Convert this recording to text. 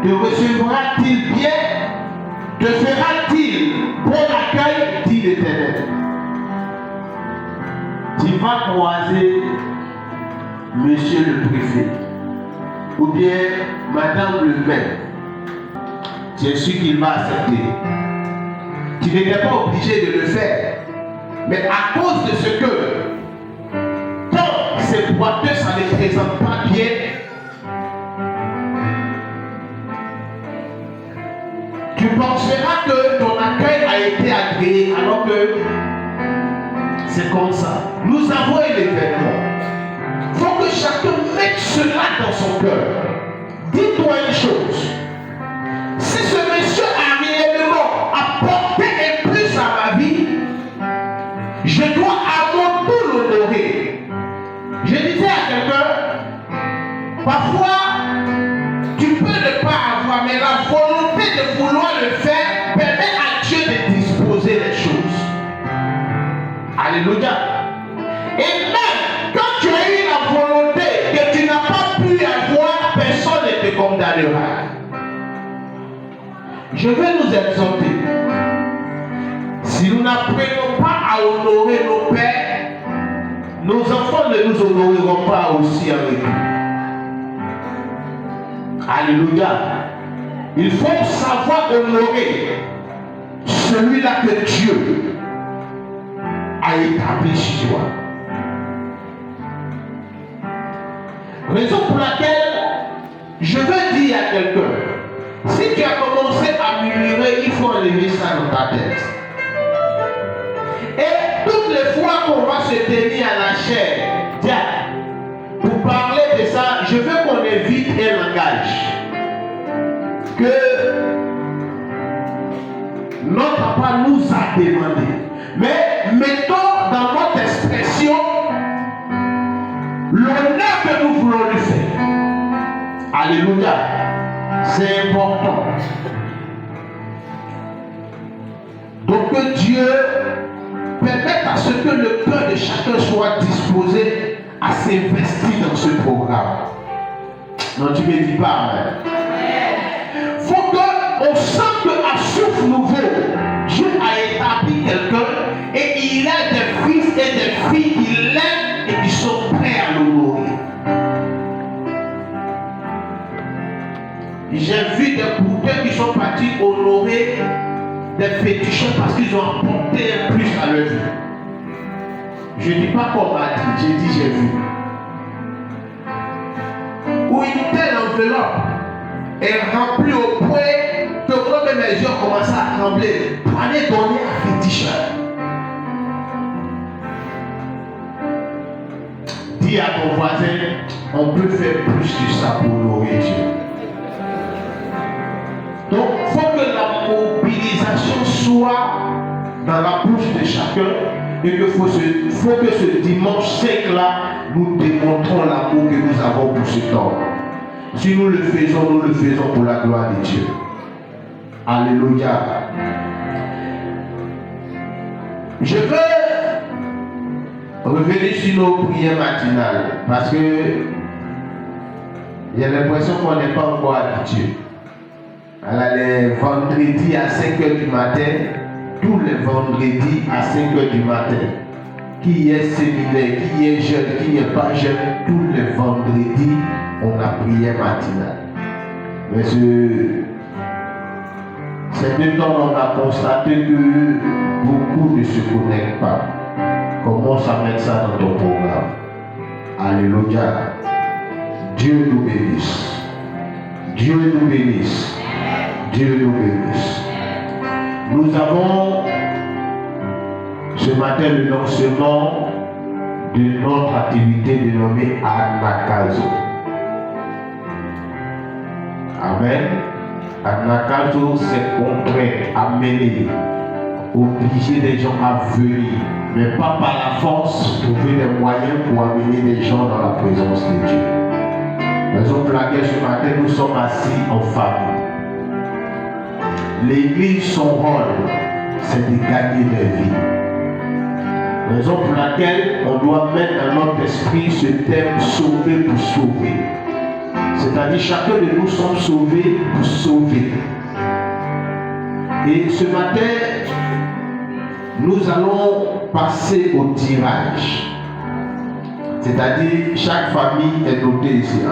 Te recevra-t-il bien? Te fera-t-il bon accueil, dit l'Éternel? Tu vas croiser monsieur le préfet ou bien madame le maire. Tu es sûr qu'il va accepter. Tu n'étais pas obligé de le faire. Mais à cause de ce que quand ces boiteux, ça ne les présente pas bien, tu penseras que ton accueil a été agréé alors que c'est comme ça. Nous avons un événement. Il faut que chacun mette cela dans son cœur. Dis-toi une chose. Si ce monsieur a réellement apporté un plus à ma vie, je dois à mon tour l'honorer. Je disais à quelqu'un, parfois, tu peux ne pas avoir, mais la volonté de vouloir le faire permet à Dieu de disposer les choses. Alléluia. Et même quand tu as eu la volonté que tu n'as pas pu avoir, personne ne te condamnera. Je vais nous exhorter. Si nous n'apprenons pas à honorer nos pères, nos enfants ne nous honoreront pas aussi avec nous. Alléluia. Il faut savoir honorer celui-là que Dieu a établi chez toi. Raison pour laquelle je veux dire à quelqu'un, si tu as commencé à murmurer, il faut enlever ça dans ta tête. Et toutes les fois qu'on va se tenir à la chair, tiens, pour parler de ça, je veux qu'on évite un langage que notre papa nous a demandé. Mais mettons dans notre expression l'honneur que nous voulons lui faire. Alléluia. C'est important. Donc que Dieu permette à ce que le cœur de chacun soit disposé à s'investir dans ce programme. Non, tu ne me dis pas, il faut qu'on sente qu'à souffle nouveau, Dieu a établi quelqu'un et il a des fils et des filles qui l'aiment et qui sont prêts à l'honorer. J'ai vu des bouteurs qui sont partis honorer des féticheurs parce qu'ils ont apporté un plus à leur vie. Je ne dis pas qu'on m'a dit, j'ai dit j'ai vu. Où une telle enveloppe est remplie au point que quand même les gens commencent à trembler pour aller donner à féticheur. Dis à ton voisin, on peut faire plus que ça pour honorer Dieu. Donc, il faut que la mobilisation soit dans la bouche de chacun et qu'il faut que ce dimanche 5-là, nous démontrons l'amour que nous avons pour ce temps. Si nous le faisons pour la gloire de Dieu. Alléluia. Je veux revenir sur nos prières matinales parce que j'ai l'impression qu'on n'est pas encore habitué. Alors, les vendredis à 5h du matin, tous les vendredis à 5h du matin, qui est séminaire, qui est jeune, qui n'est pas jeune, tous les vendredis, on a prière matinale. Mais ces deux temps, on a constaté que beaucoup ne se connectent pas. Commence à mettre ça dans ton programme. Alléluia. Dieu nous bénisse. Dieu nous bénisse. Dieu nous bénisse. Nous avons ce matin le lancement de notre activité dénommée Anakazo. Amen. Anakazo, c'est contraire, amener, obliger les gens à venir, mais pas par la force, trouver des moyens pour amener les gens dans la présence de Dieu. Raison pour laquelle ce matin nous sommes assis en famille. L'église, son rôle, c'est de gagner des vies. Raison pour laquelle on doit mettre dans notre esprit ce thème sauver pour sauver. C'est C'est-à-dire chacun de nous sommes sauvés pour sauver. Et ce matin, nous allons passer au tirage. C'est-à-dire chaque famille est notée ici.